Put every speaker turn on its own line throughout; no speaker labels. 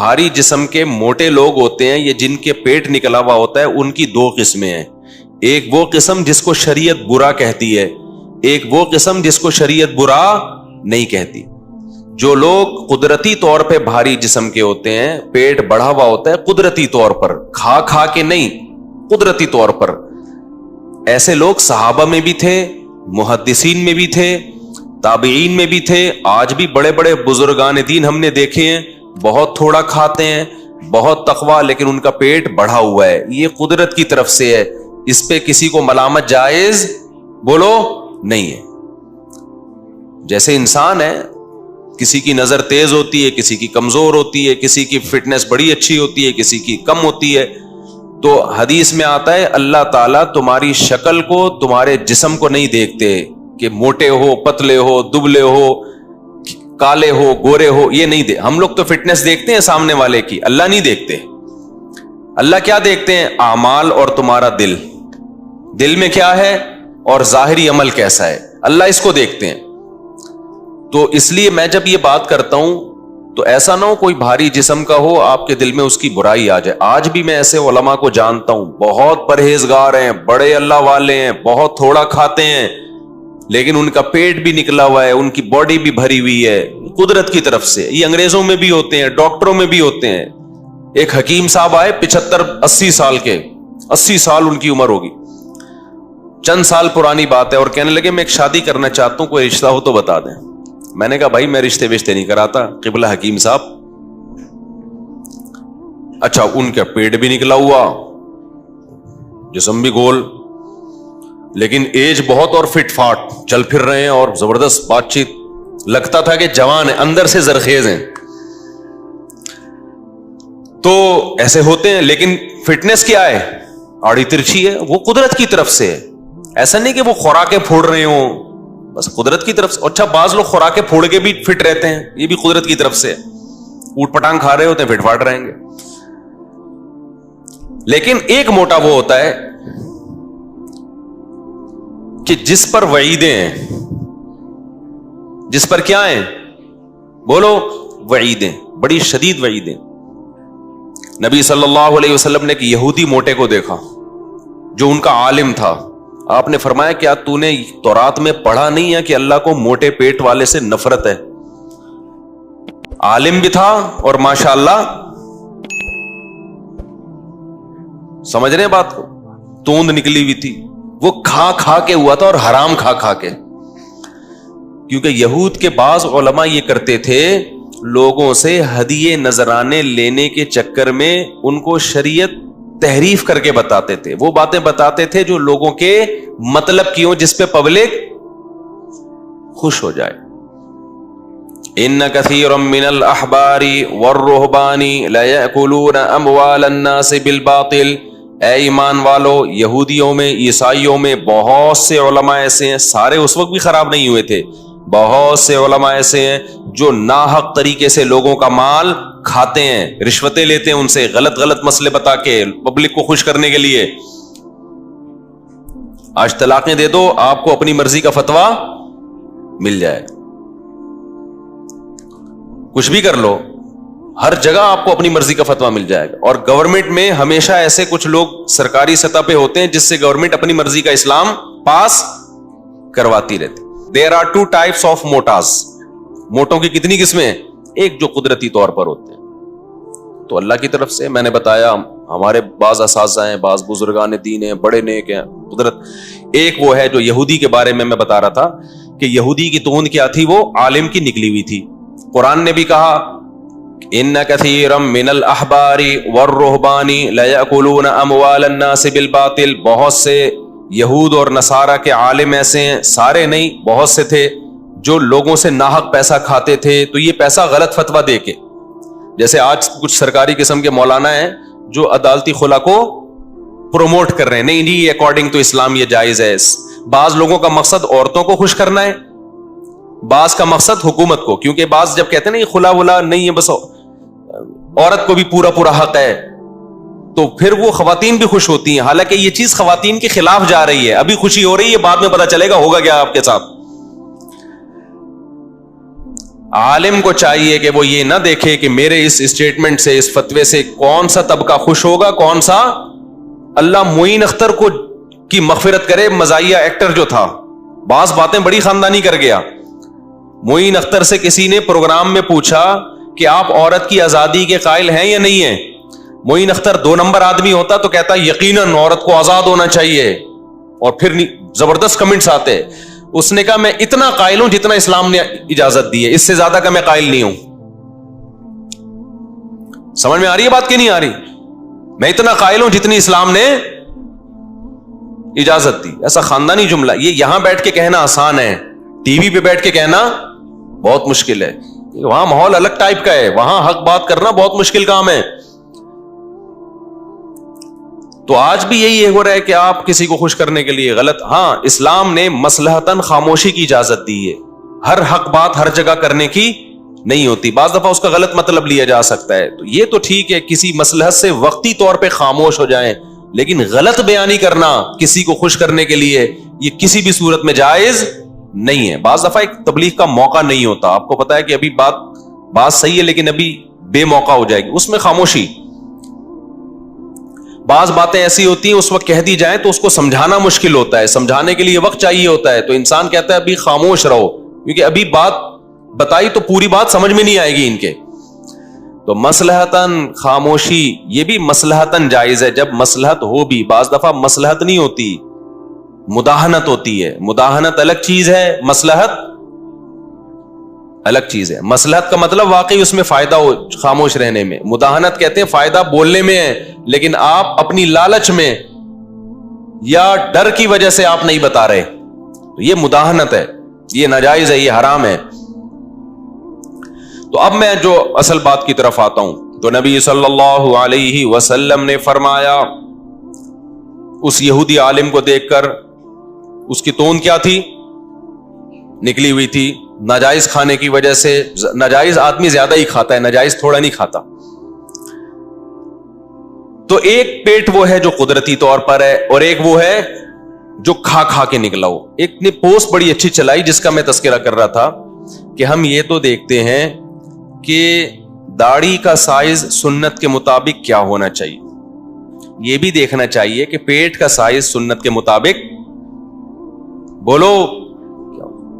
بھاری جسم کے موٹے لوگ ہوتے ہیں، یہ جن کے پیٹ نکلا ہوا ہوتا ہے، ان کی دو قسمیں ہیں. ایک وہ قسم جس کو شریعت برا کہتی ہے، ایک وہ قسم جس کو شریعت برا نہیں کہتی. جو لوگ قدرتی طور پہ بھاری جسم کے ہوتے ہیں، پیٹ بڑھا ہوا ہوتا ہے قدرتی طور پر، کھا کھا کے نہیں، قدرتی طور پر، ایسے لوگ صحابہ میں بھی تھے، محدثین میں بھی تھے، تابعین میں بھی تھے. آج بھی بڑے بڑے بزرگان دین ہم نے دیکھے ہیں، بہت تھوڑا کھاتے ہیں، بہت تقویٰ، لیکن ان کا پیٹ بڑھا ہوا ہے. یہ قدرت کی طرف سے ہے، اس پہ کسی کو ملامت جائز بولو نہیں ہے. جیسے انسان ہے، کسی کی نظر تیز ہوتی ہے، کسی کی کمزور ہوتی ہے، کسی کی فٹنس بڑی اچھی ہوتی ہے، کسی کی کم ہوتی ہے. تو حدیث میں آتا ہے اللہ تعالیٰ تمہاری شکل کو، تمہارے جسم کو نہیں دیکھتے کہ موٹے ہو، پتلے ہو، دبلے ہو، کالے ہو، گورے ہو، یہ نہیں دے. ہم لوگ تو فٹنس دیکھتے ہیں سامنے والے کی، اللہ نہیں دیکھتے. اللہ کیا دیکھتے ہیں؟ اعمال اور تمہارا دل، دل میں کیا ہے اور ظاہری عمل کیسا ہے، اللہ اس کو دیکھتے ہیں. تو اس لیے میں جب یہ بات کرتا ہوں تو ایسا نہ ہو کوئی بھاری جسم کا ہو آپ کے دل میں اس کی برائی آ جائے. آج بھی میں ایسے علماء کو جانتا ہوں، بہت پرہیزگار ہیں، بڑے اللہ والے ہیں، بہت تھوڑا کھاتے ہیں، لیکن ان کا پیٹ بھی نکلا ہوا ہے، ان کی باڈی بھی بھری ہوئی ہے قدرت کی طرف سے. یہ انگریزوں میں بھی ہوتے ہیں، ڈاکٹروں میں بھی ہوتے ہیں. ایک حکیم صاحب آئے 75-80 سال کے، 80 سال ان کی عمر ہوگی، چند سال پرانی بات ہے، اور کہنے لگے میں ایک شادی کرنا چاہتا ہوں، کوئی رشتہ ہو تو بتا دیں. میں نے کہا بھائی میں رشتے وشتے نہیں کراتا، قبلہ حکیم صاحب. اچھا، ان کا پیٹ بھی نکلا ہوا، جسم بھی گول، لیکن ایج بہت اور فٹ فاٹ، چل پھر رہے ہیں اور زبردست بات چیت، لگتا تھا کہ جوان ہیں، اندر سے زرخیز ہیں. تو ایسے ہوتے ہیں، لیکن فٹنس کیا ہے؟ آڑی ترچھی ہے، وہ قدرت کی طرف سے ہے. ایسا نہیں کہ وہ خوراکیں پھوڑ رہے ہوں، بس قدرت کی طرف سے. اچھا، بعض لوگ خوراکیں پھوڑ کے بھی فٹ رہتے ہیں، یہ بھی قدرت کی طرف سے ہے. اوٹ پٹانگ کھا رہے ہوتے ہیں، فٹ فاٹ رہیں گے. لیکن ایک موٹا وہ ہوتا ہے کہ جس پر وعیدیں ہیں، جس پر کیا ہیں بولو، وعیدیں، بڑی شدید وعیدیں. نبی صلی اللہ علیہ وسلم نے ایک یہودی موٹے کو دیکھا جو ان کا عالم تھا. آپ نے فرمایا کیا تو نے تورات میں پڑھا نہیں ہے کہ اللہ کو موٹے پیٹ والے سے نفرت ہے؟ عالم بھی تھا اور ماشاءاللہ، سمجھ رہے ہیں بات کو، توند نکلی ہوئی تھی. وہ کھا کھا کے ہوا تھا، اور حرام کھا کھا کے. کیونکہ یہود کے بعض علماء یہ کرتے تھے، لوگوں سے ہدیے نذرانے لینے کے چکر میں ان کو شریعت تحریف کر کے بتاتے تھے. وہ باتیں بتاتے تھے جو لوگوں کے مطلب کی ہوں، جس پہ پبلک خوش ہو جائے. ان کثیر من الاحبار والرہبان لیأکلون اموال الناس بالباطل. اے ایمان والو، یہودیوں میں، عیسائیوں میں بہت سے علماء ایسے ہیں، سارے اس وقت بھی خراب نہیں ہوئے تھے، بہت سے علماء ایسے ہیں جو ناحق طریقے سے لوگوں کا مال کھاتے ہیں، رشوتیں لیتے ہیں ان سے، غلط غلط مسئلے بتا کے پبلک کو خوش کرنے کے لیے. آج طلاقیں دے دو، آپ کو اپنی مرضی کا فتویٰ مل جائے، کچھ بھی کر لو، ہر جگہ آپ کو اپنی مرضی کا فتویٰ مل جائے گا. اور گورنمنٹ میں ہمیشہ ایسے کچھ لوگ سرکاری سطح پہ ہوتے ہیں جس سے گورنمنٹ اپنی مرضی کا اسلام پاس کرواتی رہتی. There are two types of موٹاز. موٹوں کی کتنی قسمیں ہیں؟ ایک جو قدرتی طور پر ہوتے ہیں، تو اللہ کی طرف سے میں نے بتایا، ہمارے بعض اساتذہ ہیں، بعض بزرگان دین ہیں، بڑے نیک ہیں، قدرت. ایک وہ ہے جو یہودی کے بارے میں بتا رہا تھا کہ یہودی کی توند کیا تھی، وہ عالم کی نکلی ہوئی تھی. قرآن نے بھی کہا ان کثیرا من الاحبار والرہبان لیأکلون اموال الناس بالباطل. بہت سے یہود اور نصارہ کے عالم ایسے ہیں، سارے نہیں، بہت سے تھے جو لوگوں سے ناحق پیسہ کھاتے تھے. تو یہ پیسہ غلط فتویٰ دے کے، جیسے آج کچھ سرکاری قسم کے مولانا ہیں جو عدالتی خلا کو پروموٹ کر رہے ہیں، نہیں یہ اکارڈنگ تو اسلام یہ جائز ہے. بعض لوگوں کا مقصد عورتوں کو خوش کرنا ہے، بعض کا مقصد حکومت کو، کیونکہ بعض جب کہتے ہیں نا یہ خلا ولا نہیں ہے، بس عورت کو بھی پورا پورا حق ہے، تو پھر وہ خواتین بھی خوش ہوتی ہیں. حالانکہ یہ چیز خواتین کے خلاف جا رہی ہے. ابھی خوشی ہو رہی ہے، بعد میں پتا چلے گا ہوگا کیا آپ کے ساتھ. عالم کو چاہیے کہ وہ یہ نہ دیکھے کہ میرے اس اسٹیٹمنٹ سے, اس فتوے سے کون سا طبقہ خوش ہوگا, کون سا. اللہ معین اختر کو کی مغفرت کرے, مزاحیہ ایکٹر جو تھا, بعض باتیں بڑی خاندانی کر گیا. معین اختر سے کسی نے پروگرام میں پوچھا کہ آپ عورت کی آزادی کے قائل ہیں یا نہیں ہیں. معین اختر 2 نمبر آدمی ہوتا تو کہتا یقیناً عورت کو آزاد ہونا چاہیے, اور پھر زبردست کمنٹس آتے. اس نے کہا میں اتنا قائل ہوں جتنا اسلام نے اجازت دی ہے, اس سے زیادہ کا میں قائل نہیں ہوں. سمجھ میں آ رہی ہے بات کہ نہیں آ رہی؟ میں اتنا قائل ہوں جتنی اسلام نے اجازت دی. ایسا خاندانی جملہ, یہ یہاں بیٹھ کے کہنا آسان ہے, ٹی وی پہ بیٹھ کے کہنا بہت مشکل ہے. وہاں ماحول الگ ٹائپ کا ہے, وہاں حق بات کرنا بہت مشکل کام ہے. تو آج بھی یہی ہو رہا ہے کہ آپ کسی کو خوش کرنے کے لیے غلط. ہاں, اسلام نے مصلحتاً خاموشی کی اجازت دی ہے, ہر حق بات ہر جگہ کرنے کی نہیں ہوتی. بعض دفعہ اس کا غلط مطلب لیا جا سکتا ہے, تو یہ تو ٹھیک ہے کسی مصلحت سے وقتی طور پہ خاموش ہو جائیں, لیکن غلط بیانی کرنا کسی کو خوش کرنے کے لیے یہ کسی بھی صورت میں جائز نہیں ہے. بعض دفعہ ایک تبلیغ کا موقع نہیں ہوتا, آپ کو پتا ہے کہ ابھی بات صحیح ہے لیکن ابھی بے موقع ہو جائے گی, اس میں خاموشی. بعض باتیں ایسی ہوتی ہیں اس وقت کہہ دی جائیں تو اس کو سمجھانا مشکل ہوتا ہے, سمجھانے کے لیے وقت چاہیے ہوتا ہے, تو انسان کہتا ہے ابھی خاموش رہو, کیونکہ ابھی بات بتائی تو پوری بات سمجھ میں نہیں آئے گی ان کے. تو مصلحتاً خاموشی یہ بھی مصلحتاً جائز ہے جب مصلحت ہو بھی. بعض دفعہ مصلحت نہیں ہوتی, مداہنت ہوتی ہے. مداہنت الگ چیز ہے, مصلحت الگ چیز ہے. مصلحت کا مطلب واقعی اس میں فائدہ ہو خاموش رہنے میں. مداہنت کہتے ہیں فائدہ بولنے میں ہے لیکن آپ اپنی لالچ میں یا ڈر کی وجہ سے آپ نہیں بتا رہے, تو یہ مداہنت ہے, یہ ناجائز ہے, یہ حرام ہے. تو اب میں جو اصل بات کی طرف آتا ہوں, تو نبی صلی اللہ علیہ وسلم نے فرمایا, اس یہودی عالم کو دیکھ کر, اس کی تون کیا تھی, نکلی ہوئی تھی ناجائز کھانے کی وجہ سے. ناجائز آدمی زیادہ ہی کھاتا ہے, ناجائز تھوڑا نہیں کھاتا. تو ایک پیٹ وہ ہے جو قدرتی طور پر ہے, اور ایک وہ ہے جو کھا کھا کے نکلا ہو. ایک نے پوسٹ بڑی اچھی چلائی جس کا میں تذکرہ کر رہا تھا کہ ہم یہ تو دیکھتے ہیں کہ داڑھی کا سائز سنت کے مطابق کیا ہونا چاہیے, یہ بھی دیکھنا چاہیے کہ پیٹ کا سائز سنت کے مطابق, بولو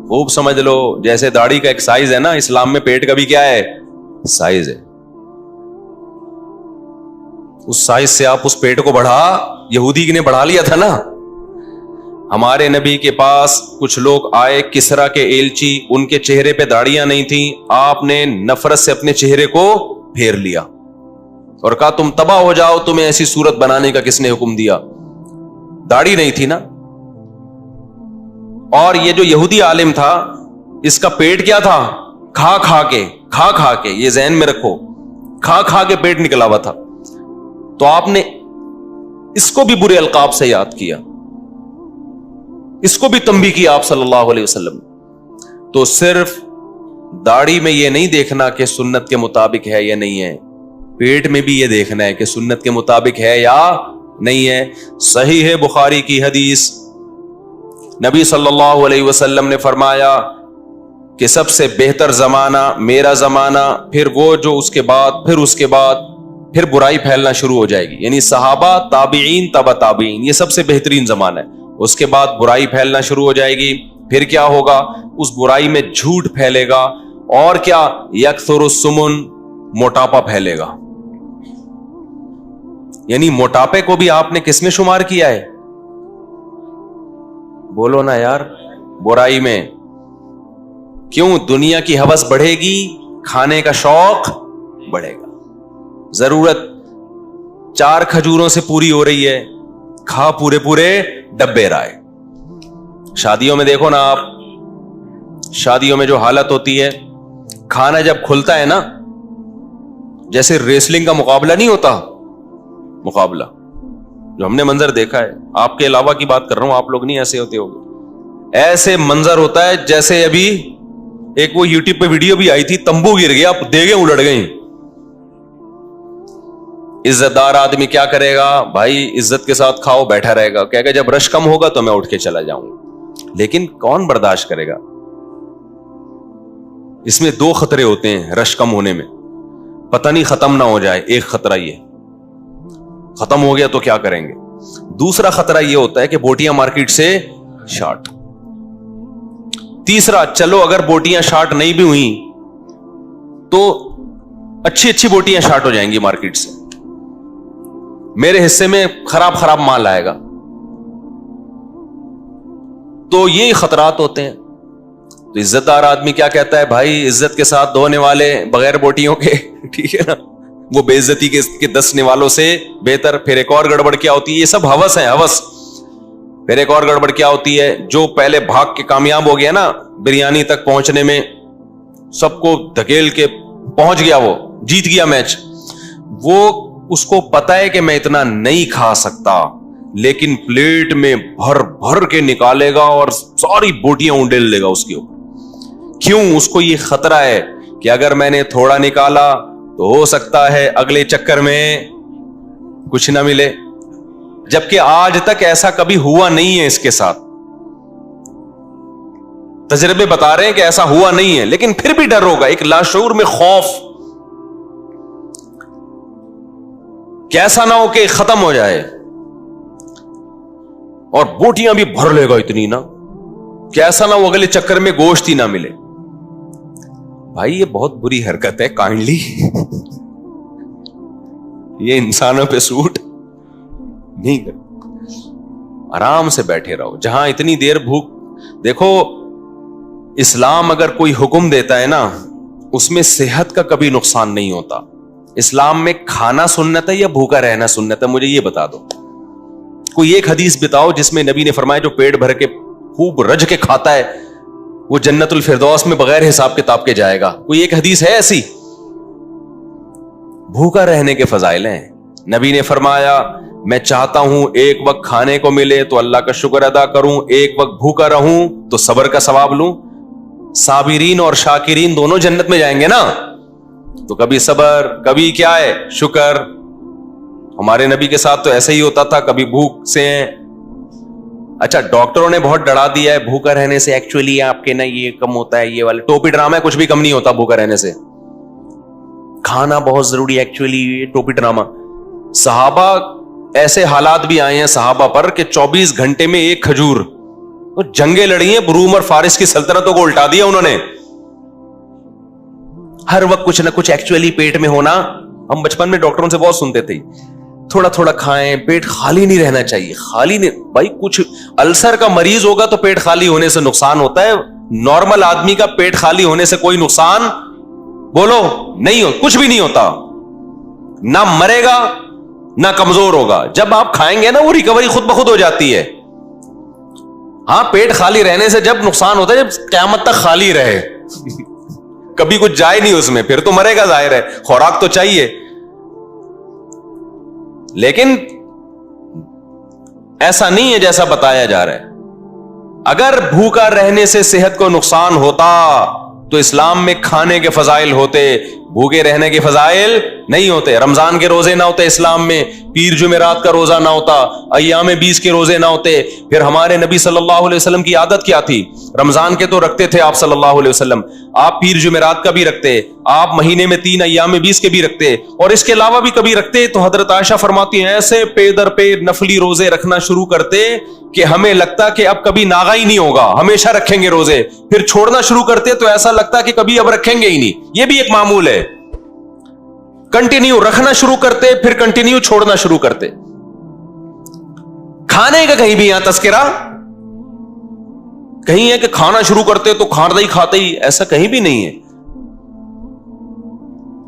خوب سمجھ لو, جیسے داڑھی کا ایک سائز ہے نا, اسلام میں پیٹ کا بھی کیا ہے, سائز ہے. اس سائز سے آپ اس پیٹ کو بڑھا, یہودی نے بڑھا لیا تھا نا. ہمارے نبی کے پاس کچھ لوگ آئے, کسرا کے ایلچی, ان کے چہرے پہ داڑیاں نہیں تھیں, آپ نے نفرت سے اپنے چہرے کو پھیر لیا اور کہا تم تباہ ہو جاؤ, تمہیں ایسی صورت بنانے کا کس نے حکم دیا, داڑھی نہیں تھی نا. اور یہ جو یہودی عالم تھا اس کا پیٹ کیا تھا, کھا کھا کے, یہ ذہن میں رکھو, کھا کھا کے پیٹ نکلا ہوا تھا. تو آپ نے اس کو بھی برے القاب سے یاد کیا, اس کو بھی تنبیہ کیا آپ صلی اللہ علیہ وسلم. تو صرف داڑھی میں یہ نہیں دیکھنا کہ سنت کے مطابق ہے یا نہیں ہے, پیٹ میں بھی یہ دیکھنا ہے کہ سنت کے مطابق ہے یا نہیں ہے. صحیح ہے بخاری کی حدیث, نبی صلی اللہ علیہ وسلم نے فرمایا کہ سب سے بہتر زمانہ میرا زمانہ, پھر وہ جو اس کے بعد, پھر برائی پھیلنا شروع ہو جائے گی. یعنی صحابہ, تابعین, تبع تابعین, یہ سب سے بہترین زمانہ ہے. اس کے بعد برائی پھیلنا شروع ہو جائے گی. پھر کیا ہوگا, اس برائی میں جھوٹ پھیلے گا, اور کیا, یکثر السمن, موٹاپا پھیلے گا. یعنی موٹاپے کو بھی آپ نے کس میں شمار کیا ہے, بولو نا یار, برائی میں. کیوں, دنیا کی ہوس بڑھے گی, کھانے کا شوق بڑھے گا. ضرورت 4 کھجوروں سے پوری ہو رہی ہے, کھا پورے ڈبے رائے. شادیوں میں دیکھو نا آپ, شادیوں میں جو حالت ہوتی ہے, کھانا جب کھلتا ہے نا, جیسے ریسلنگ کا مقابلہ نہیں ہوتا, مقابلہ جو ہم نے منظر دیکھا ہے, آپ کے علاوہ کی بات کر رہا ہوں, آپ لوگ نہیں ایسے ہوتے ہوگے, ایسے منظر ہوتا ہے جیسے ابھی ایک وہ یوٹیوب پہ ویڈیو بھی آئی تھی, تمبو گر گیا, دیگیں الٹ گئیں. عزت دار آدمی کیا کرے گا بھائی, عزت کے ساتھ کھاؤ, بیٹھا رہے گا, کہے گا جب رش کم ہوگا تو میں اٹھ کے چلا جاؤں گا. لیکن کون برداشت کرے گا, اس میں دو خطرے ہوتے ہیں رش کم ہونے میں. پتہ نہیں ختم نہ ہو جائے، ایک خطرہ یہ ختم ہو گیا تو کیا کریں گے. دوسرا خطرہ یہ ہوتا ہے کہ بوٹیاں مارکیٹ سے شارٹ. تیسرا، چلو اگر بوٹیاں شارٹ نہیں بھی ہوئی تو اچھی اچھی بوٹیاں شارٹ ہو جائیں گی مارکیٹ سے، میرے حصے میں خراب مال آئے گا. تو یہ خطرات ہوتے ہیں. تو عزت دار آدمی کیا کہتا ہے؟ بھائی عزت کے ساتھ دھونے والے بغیر بوٹیوں کے، ٹھیک ہے نا، وہ بے عزتی کے دسنے والوں سے بہتر. پھر ایک اور گڑبڑ کیا ہوتی ہے؟ یہ سب ہوس ہے، ہوس. پھر ایک اور گڑبڑ کیا ہوتی ہے؟ جو پہلے بھاگ کے کامیاب ہو گیا نا بریانی تک پہنچنے میں، سب کو دھکیل کے پہنچ گیا، وہ جیت گیا میچ، وہ اس کو پتا ہے کہ میں اتنا نہیں کھا سکتا، لیکن پلیٹ میں بھر بھر کے نکالے گا اور ساری بوٹیاں اونڈیل لے گا اس کے اوپر. کیوں؟ اس کو یہ خطرہ ہے کہ اگر میں نے تھوڑا نکالا تو ہو سکتا ہے اگلے چکر میں کچھ نہ ملے. جبکہ آج تک ایسا کبھی ہوا نہیں ہے اس کے ساتھ. تجربے بتا رہے ہیں کہ ایسا ہوا نہیں ہے، لیکن پھر بھی ڈر ہوگا، ایک لاشعور میں خوف، کیسا نہ ہو کہ ختم ہو جائے. اور بوٹیاں بھی بھر لے گا اتنی نا، کیسا نہ ہو اگلے چکر میں گوشت ہی نہ ملے. بھائی یہ بہت بری حرکت ہے، کائنڈلی یہ انسانوں پہ سوٹ نہیں کر. آرام سے بیٹھے رہو. جہاں اتنی دیر بھوک، دیکھو اسلام اگر کوئی حکم دیتا ہے نا اس میں صحت کا کبھی نقصان نہیں ہوتا. اسلام میں کھانا سنت ہے یا بھوکا رہنا سنت ہے؟ مجھے یہ بتا دو. کوئی ایک حدیث بتاؤ جس میں نبی نے فرمایا جو پیٹ بھر کے خوب رج کے کھاتا ہے وہ جنت الفردوس میں بغیر حساب کتاب کے جائے گا. کوئی ایک حدیث ہے ایسی؟ بھوکا رہنے کے فضائل ہیں. نبی نے فرمایا میں چاہتا ہوں ایک وقت کھانے کو ملے تو اللہ کا شکر ادا کروں، ایک وقت بھوکا رہوں تو صبر کا ثواب لوں. صابرین اور شاکرین دونوں جنت میں جائیں گے نا. تو کبھی صبر، کبھی کیا ہے شکر. ہمارے نبی کے ساتھ تو ایسا ہی ہوتا تھا، کبھی بھوک سے ہیں. اچھا ڈاکٹروں نے بہت ڈرا دیا ہے بھوکا رہنے سے، ایکچولی آپ کے نا یہ کم ہوتا ہے، یہ والے ٹوپی ڈرامہ ہے، کچھ بھی کم نہیں ہوتا بھوکا رہنے سے. کھانا بہت ضروری ہے ایکچولی، یہ ٹوپی ڈرامہ. صحابہ ایسے حالات بھی آئے ہیں صحابہ پر کہ 24 گھنٹے میں ایک کھجور، جنگیں لڑی ہیں، روم اور فارس کی سلطنتوں کو الٹا دیا انہوں نے. ہر وقت کچھ نہ کچھ ایکچولی پیٹ میں ہونا. ہم بچپن میں ڈاکٹروں سے بہت سنتے تھے تھوڑا تھوڑا کھائیں، پیٹ خالی نہیں رہنا چاہیے. خالی نہیں بھائی، کچھ السر کا مریض ہوگا تو پیٹ خالی ہونے سے نقصان ہوتا ہے. نارمل آدمی کا پیٹ خالی ہونے سے کوئی نقصان بولو نہیں ہو، کچھ بھی نہیں ہوتا. نہ مرے گا نہ کمزور ہوگا. جب آپ کھائیں گے نا وہ ریکوری خود بخود ہو جاتی ہے. ہاں پیٹ خالی رہنے سے جب نقصان ہوتا ہے جب قیامت تک خالی رہے کبھی کچھ جائے نہیں اس میں، پھر تو مرے گا ظاہر ہے، خوراک تو چاہیے. لیکن ایسا نہیں ہے جیسا بتایا جا رہا ہے. اگر بھوکا رہنے سے صحت کو نقصان ہوتا تو اسلام میں کھانے کے فضائل ہوتے، بھوکے رہنے کے فضائل نہیں ہوتے. رمضان کے روزے نہ ہوتے اسلام میں، پیر جمعرات کا روزہ نہ ہوتا، ایام 20 کے روزے نہ ہوتے. پھر ہمارے نبی صلی اللہ علیہ وسلم کی عادت کیا تھی؟ رمضان کے تو رکھتے تھے آپ صلی اللہ علیہ وسلم، آپ پیر جمعرات کا بھی رکھتے، آپ مہینے میں 3 ایام 20 کے بھی رکھتے، اور اس کے علاوہ بھی کبھی رکھتے. تو حضرت عائشہ فرماتی ہیں ایسے پے در پے نفلی روزے رکھنا شروع کرتے کہ ہمیں لگتا کہ اب کبھی ناغا ہی نہیں ہوگا، ہمیشہ رکھیں گے روزے. پھر چھوڑنا شروع کرتے تو ایسا لگتا کہ کبھی اب رکھیں گے ہی نہیں. یہ بھی ایک معمول ہے. کنٹینیو رکھنا شروع کرتے پھر کنٹینیو چھوڑنا شروع کرتے. کھانے کا کہیں بھی یہاں تذکرہ کہیں ہے کہ کھانا شروع کرتے تو کھانا ہی کھاتے ہی، ایسا کہیں بھی نہیں ہے.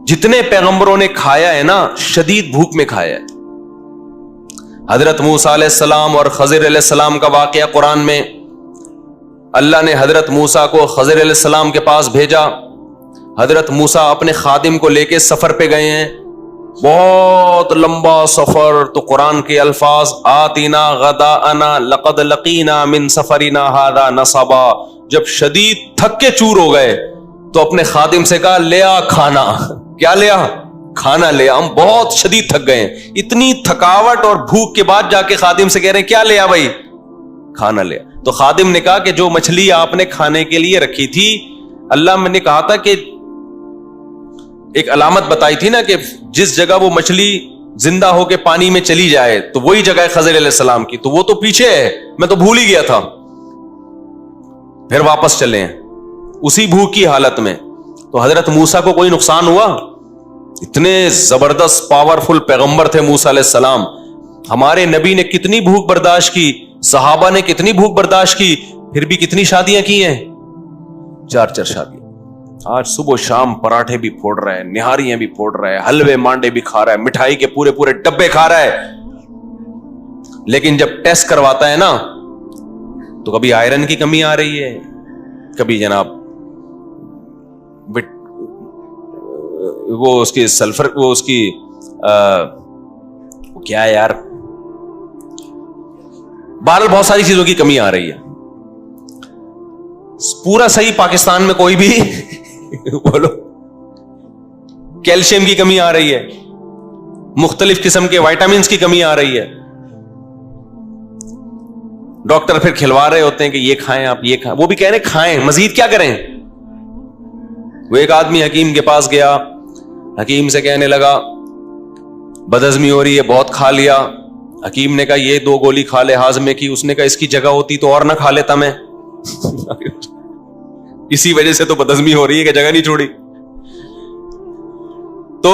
جتنے پیغمبروں نے کھایا ہے نا شدید بھوک میں کھایا ہے. حضرت موسیٰ علیہ السلام اور خضر علیہ السلام کا واقعہ قرآن میں، اللہ نے حضرت موسیٰ کو خضر علیہ السلام کے پاس بھیجا. حضرت موسیٰ اپنے خادم کو لے کے سفر پہ گئے ہیں، بہت لمبا سفر. تو قرآن کے الفاظ آتینا غداءنا لقد لقینا من سفرنا ھذا نصبا. جب شدید تھک کے چور ہو گئے تو اپنے خادم سے کہا لے آ کھانا. کیا لے آ؟ کھانا لے آ، ہم بہت شدید تھک گئے ہیں. اتنی تھکاوٹ اور بھوک کے بعد جا کے خادم سے کہہ رہے ہیں کیا لے آ بھائی؟ کھانا لے آ. تو خادم نے کہا کہ جو مچھلی آپ نے کھانے کے لیے رکھی تھی اللہ میں نے کہا تھا کہ ایک علامت بتائی تھی نا کہ جس جگہ وہ مچھلی زندہ ہو کے پانی میں چلی جائے تو وہی جگہ ہے خضر علیہ السلام کی, تو وہ تو پیچھے ہے, میں تو بھول ہی گیا تھا. پھر واپس چلے ہیں اسی بھوک کی حالت میں. تو حضرت موسیٰ کو کوئی نقصان ہوا؟ اتنے زبردست پاورفل پیغمبر تھے موسیٰ علیہ السلام. ہمارے نبی نے کتنی بھوک برداشت کی, صحابہ نے کتنی بھوک برداشت کی, پھر بھی کتنی شادیاں کی ہیں, 4 شادیاں. آج صبح شام پراٹھے بھی پھوڑ رہا ہے, نہاریاں بھی پھوڑ رہا ہے, حلوے مانڈے بھی کھا رہا ہے, مٹھائی کے پورے ڈبے کھا رہا ہے. لیکن جب ٹیسٹ کرواتا ہے نا تو کبھی آئرن کی کمی آ رہی ہے, کبھی جناب وہ اس کی سلفر, وہ اس کی کیا ہے یار, بہرحال بہت ساری چیزوں کی کمی آ رہی ہے. پورا صحیح پاکستان میں کوئی بھی بولو, کیلشیم کی کمی آ رہی ہے, مختلف قسم کے وائٹامنس کی کمی آ رہی ہے. ڈاکٹر پھر کھلوا رہے ہوتے ہیں کہ یہ کھائیں آپ, یہ کھائیں, وہ بھی کہہ رہے ہیں کھائیں, مزید کیا کریں. وہ ایک آدمی حکیم کے پاس گیا, حکیم سے کہنے لگا بدہضمی ہو رہی ہے, بہت کھا لیا. حکیم نے کہا یہ 2 گولی کھا لے ہاضمے کی. اس نے کہا اس کی جگہ ہوتی تو اور نہ کھا لیتا میں, اسی وجہ سے تو بدہضمی ہو رہی ہے کہ جگہ نہیں چھوڑی. تو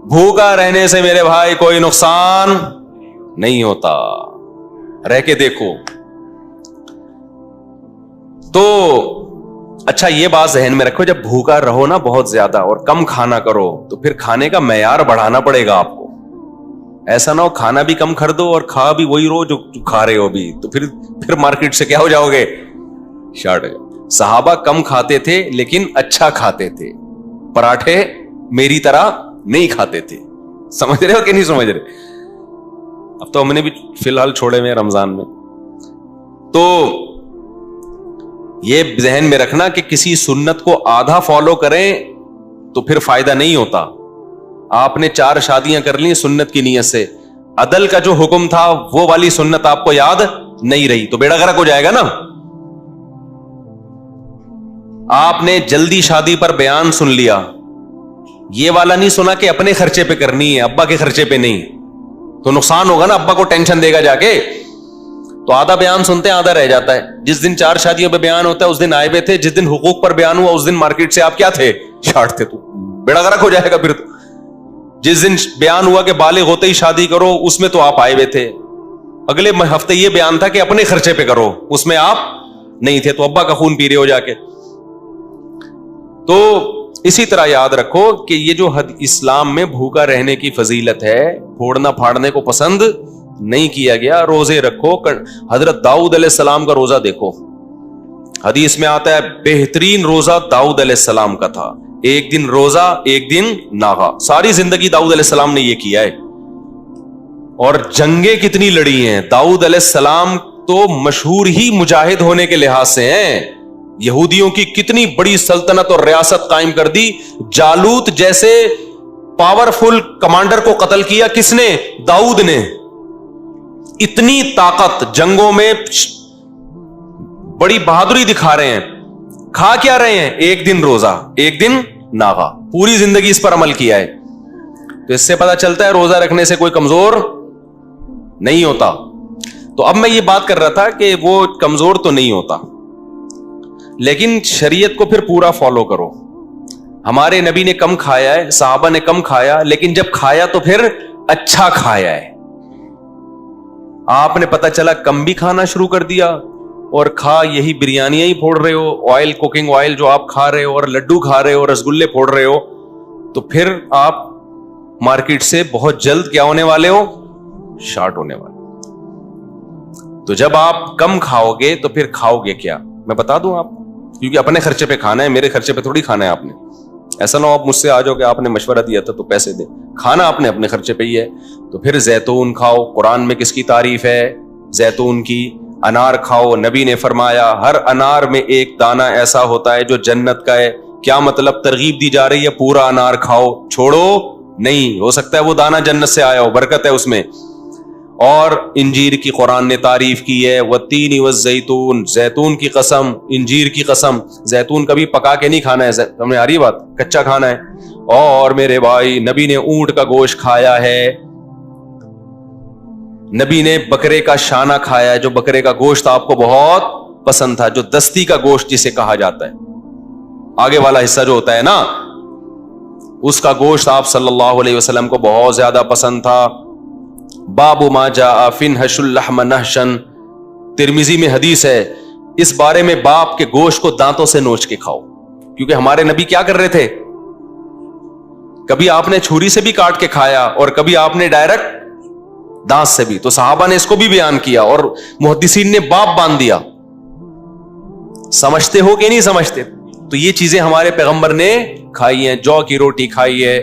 بھوکا رہنے سے میرے بھائی کوئی نقصان نہیں ہوتا, رہ کے دیکھو. تو اچھا یہ بات ذہن میں رکھو, جب بھوکا رہو نا بہت زیادہ اور کم کھانا کرو تو پھر کھانے کا معیار بڑھانا پڑے گا آپ کو. ایسا نہ ہو کھانا بھی کم کر دو اور کھا بھی وہی رو جو کھا رہے ہو ابھی, تو پھر مارکیٹ سے کیا ہو جاؤ گے, شارٹ. صحابہ کم کھاتے تھے لیکن اچھا کھاتے تھے, پراٹھے میری طرح نہیں کھاتے تھے. سمجھ رہے ہو کہ نہیں سمجھ رہے؟ اب تو ہم نے بھی فی الحال چھوڑے ہوئے رمضان میں. تو یہ ذہن میں رکھنا کہ کسی سنت کو آدھا فالو کریں تو پھر فائدہ نہیں ہوتا. آپ نے 4 شادیاں کر لی سنت کی نیت سے, عدل کا جو حکم تھا وہ والی سنت آپ کو یاد نہیں رہی تو بیڑا غرق ہو جائے گا نا. آپ نے جلدی شادی پر بیان سن لیا, یہ والا نہیں سنا کہ اپنے خرچے پہ کرنی ہے, ابا کے خرچے پہ نہیں, تو نقصان ہوگا نا, ابا کو ٹینشن دے گا جا کے. تو آدھا بیان سنتے ہیں آدھا رہ جاتا ہے. جس دن 4 شادیوں پہ بیان ہوتا ہے اس دن آئے ہوئے تھے, جس دن حقوق پر بیان ہوا اس دن مارکیٹ سے آپ کیا تھے, شارٹ تھے, تو بیڑا غرق ہو جائے گا پھر. تو جس دن بیان ہوا کہ بالغ ہوتے ہی شادی کرو اس میں تو آپ آئے ہوئے تھے, اگلے ہفتے یہ بیان تھا کہ اپنے خرچے پہ کرو, اس میں آپ نہیں تھے, تو ابا کا خون پی رہے ہو جا کے. تو اسی طرح یاد رکھو کہ یہ جو اسلام میں بھوکا رہنے کی فضیلت ہے, پھوڑنا پھاڑنے کو پسند نہیں کیا گیا. روزے رکھو. حضرت داؤد علیہ السلام کا روزہ دیکھو, حدیث میں آتا ہے بہترین روزہ داؤد علیہ السلام کا تھا. ایک دن روزہ ایک دن ناغا. ساری زندگی داؤد علیہ السلام نے یہ کیا ہے, اور جنگیں کتنی لڑی ہیں. داؤد علیہ السلام تو مشہور ہی مجاہد ہونے کے لحاظ سے ہیں. یہودیوں کی کتنی بڑی سلطنت اور ریاست قائم کر دی. جالوت جیسے پاورفل کمانڈر کو قتل کیا کس نے؟ داؤد نے. اتنی طاقت, جنگوں میں بڑی بہادری دکھا رہے ہیں. کھا کیا رہے ہیں؟ ایک دن روزہ ایک دن ناغا. پوری زندگی اس پر عمل کیا ہے. تو اس سے پتہ چلتا ہے روزہ رکھنے سے کوئی کمزور نہیں ہوتا. تو اب میں یہ بات کر رہا تھا کہ وہ کمزور تو نہیں ہوتا, لیکن شریعت کو پھر پورا فالو کرو. ہمارے نبی نے کم کھایا ہے, صحابہ نے کم کھایا, لیکن جب کھایا تو پھر اچھا کھایا ہے. آپ نے پتہ چلا کم بھی کھانا شروع کر دیا اور کھا یہی بریانیاں ہی پھوڑ رہے ہو, آئل, کوکنگ آئل جو آپ کھا رہے ہو, اور لڈو کھا رہے ہو, رسگلے پھوڑ رہے ہو, تو پھر آپ مارکیٹ سے بہت جلد کیا ہونے والے ہو؟ شارٹ ہونے والے. تو جب آپ کم کھاؤ گے تو پھر کھاؤ گے کیا, میں بتا دوں آپ, کیونکہ اپنے خرچے پہ کھانا ہے, میرے خرچے پہ تھوڑی کھانا ہے آپ نے. ایسا نہ ہو آپ مجھ سے آ جاؤ کہ آپ نے مشورہ دیا تھا تو پیسے دے. کھانا آپ نے اپنے خرچے پہ ہی ہے. تو پھر زیتون کھاؤ, قرآن میں کس کی تعریف ہے؟ زیتون کی. انار کھاؤ, نبی نے فرمایا ہر انار میں ایک دانہ ایسا ہوتا ہے جو جنت کا ہے. کیا مطلب؟ ترغیب دی جا رہی ہے پورا انار کھاؤ, چھوڑو نہیں, ہو سکتا ہے وہ دانہ جنت سے آیا ہو, برکت ہے اس میں. اور انجیر کی قرآن نے تعریف کی ہے، والتین والزیتون، زیتون کی قسم، انجیر کی قسم. زیتون کبھی پکا کے نہیں کھانا ہے، سمجھ آ رہی بات، کچا کھانا ہے. اور میرے بھائی نبی نے اونٹ کا گوشت کھایا ہے، نبی نے بکرے کا شانہ کھایا ہے، جو بکرے کا گوشت آپ کو بہت پسند تھا، جو دستی کا گوشت جسے کہا جاتا ہے، آگے والا حصہ جو ہوتا ہے نا، اس کا گوشت آپ صلی اللہ علیہ وسلم کو بہت زیادہ پسند تھا. باب ما جاء فی انحش اللحم نحشا، ترمذی میں حدیث ہے اس بارے میں، باپ کے گوشت کو دانتوں سے نوچ کے کھاؤ. کیونکہ ہمارے نبی کیا کر رہے تھے، کبھی آپ نے چھری سے بھی کاٹ کے کھایا اور کبھی آپ نے ڈائریکٹ دانت سے بھی. تو صحابہ نے اس کو بھی بیان کیا اور محدثین نے باب باندھ دیا. سمجھتے ہو کہ نہیں سمجھتے؟ تو یہ چیزیں ہمارے پیغمبر نے کھائی ہیں. جو کی روٹی کھائی ہے،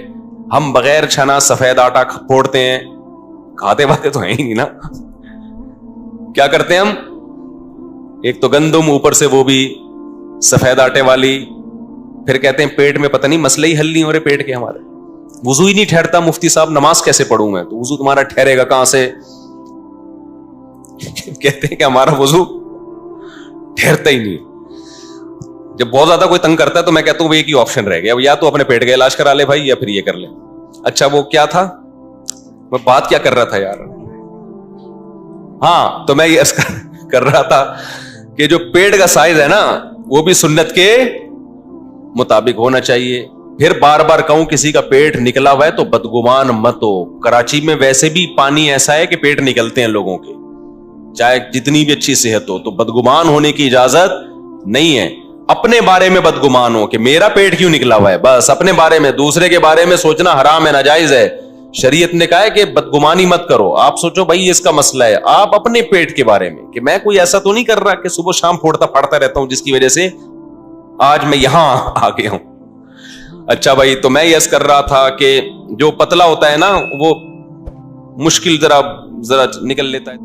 ہم بغیر چھنا سفید آٹا پھوڑتے ہیں، کھاتے باتے تو ہیں ہی نہیں نا. کیا کرتے ہیں ہم، ایک تو گندم، اوپر سے وہ بھی سفید آٹے والی، پھر کہتے ہیں پیٹ میں پتہ نہیں مسئلے ہی حل نہیں ہو رہے پیٹ کے ہمارے، وضو ہی نہیں ٹھہرتا. مفتی صاحب نماز کیسے پڑھوں میں؟ تو وضو تمہارا ٹھہرے گا کہاں سے؟ کہتے ہیں کہ ہمارا وضو ٹھہرتا ہی نہیں. جب بہت زیادہ کوئی تنگ کرتا ہے تو میں کہتا ہوں ایک ہی آپشن رہ گیا، یا تو اپنے پیٹ کا علاج کرا لے بھائی، یا پھر یہ کر لے. اچھا وہ کیا تھا، میں بات کیا کر رہا تھا یار؟ ہاں، تو میں یہ کر رہا تھا کہ جو پیٹ کا سائز ہے نا وہ بھی سنت کے مطابق ہونا چاہیے. پھر بار بار کہوں کسی کا پیٹ نکلا ہوا ہے تو بدگمان مت ہو. کراچی میں ویسے بھی پانی ایسا ہے کہ پیٹ نکلتے ہیں لوگوں کے، چاہے جتنی بھی اچھی صحت ہو. تو بدگمان ہونے کی اجازت نہیں ہے. اپنے بارے میں بدگمان ہو کہ میرا پیٹ کیوں نکلا ہوا ہے، بس اپنے بارے میں. دوسرے کے بارے میں سوچنا حرام ہے، ناجائز ہے. شریعت نے کہا ہے کہ بدگمانی مت کرو. آپ سوچو بھائی اس کا مسئلہ ہے، آپ اپنے پیٹ کے بارے میں کہ میں کوئی ایسا تو نہیں کر رہا کہ صبح شام پھوڑتا پھاڑتا رہتا ہوں جس کی وجہ سے آج میں یہاں آ گیا ہوں. اچھا بھائی، تو میں یس کر رہا تھا کہ جو پتلا ہوتا ہے نا وہ مشکل ذرا نکل لیتا ہے.